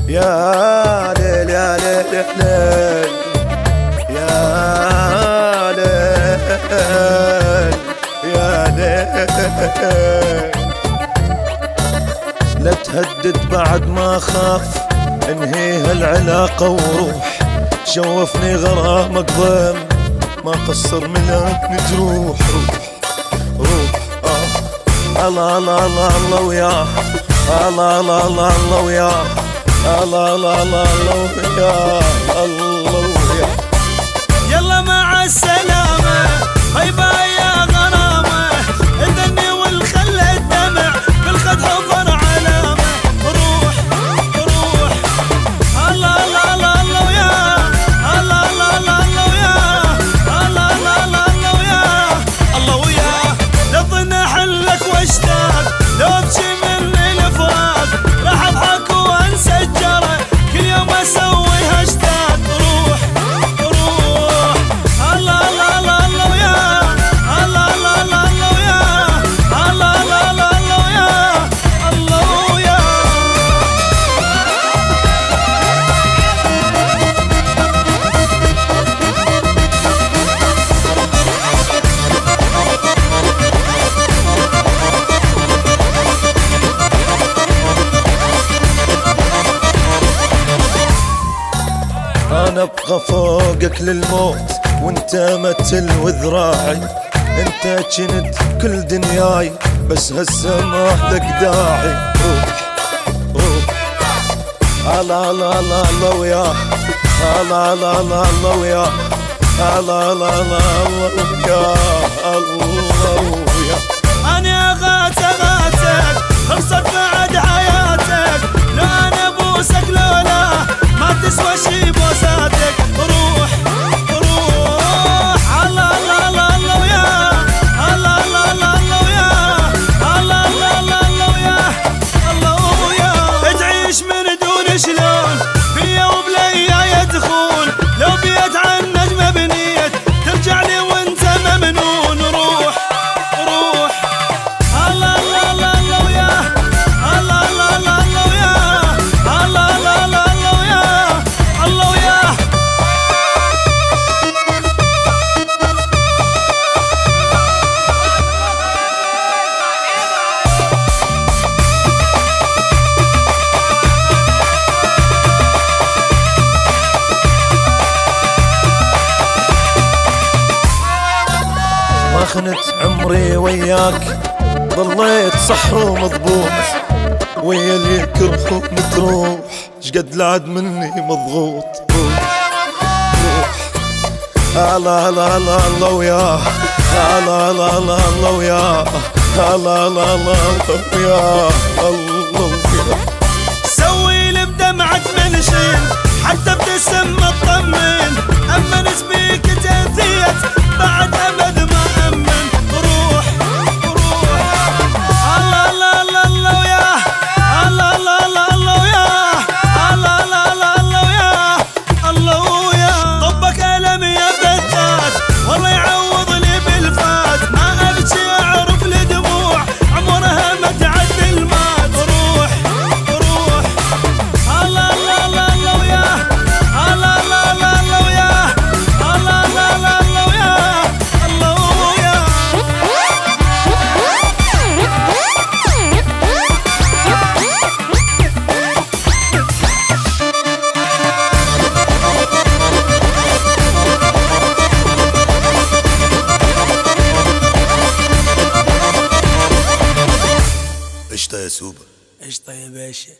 يا ليل يا ليل يا ليل يا ليل يا ليل. لا تهدد بعد ما خاف، انهي هالعلاقة وروح. شوفني غرامك ضم، ما قصر ملان جروح. روح الله الله الله الله وياه، الله الله الله الله وياه، الله الله الله الله وياه، الله وياه. يلا مع السلامة طيبة يا غرامة، اذني والخل الدمع بالخد حفر علامة. روح روح الله الله الله الله وياه، الله الله الله الله وياه، الله الله الله الله وياه، الله وياه. لظن احلك واشتاق، لو ابكي من الفراق راح اضحك وانسى الجرى، كل يوم اسوي هاشتاق. روح روح الله الله الله الله وياه، الله الله الله الله وياه، الله الله الله الله وياه، الله وياه. انا ابقى فوقك للموت وانت متل وذراعي. انت جنت كل دنياي بس هسه ما لك داعي. روح الله الله الله الله وياه، الله الله الله الله وياه، الله الله الله الله وياه، الله وياه. أنا غاتك خلصت بعد حياتك، لو أنا بوسك لولا ما تسوى شي بوساتك. روح روح الله الله الله الله وياه، الله الله الله الله وياه، الله الله الله الله وياه، الله وياه. تعيش من دون شلون فيا وبليا يدخون، لو بيت عن نجمة بنيت ترجع لي وانت ممنون. روح روح الله الله الله الله وياه، الله الله الله الله وياه، الله الله الله الله وياه، الله وياه. ما خنت عمري وياك، ضليت صح ومضبوط، ويا اللي يكرهون تروح، شقد لعد مني مضغوط. روح الله الله الله الله وياه، الله الله الله الله وياه، الله الله الله الله وياه، الله وياه. سوي لي بدمعك منشين حتى ابتسم اطمن، اما نسبيك تأذيت بعد ابد ما امن. روح روح الله الله الله الله وياه، الله الله الله الله وياه، الله الله الله الله وياه، الله وياه. طبك الم يا فتات والله يعوض لي بالفات، ما ابكي اعرف لدموع عمرها ما تعدي المات. روح روح الله الله الله الله وياه، الله الله الله الله وياه، الله الله الله الله وياه، الله وياه. قشطة يا سوبر. قشطة يا باشا.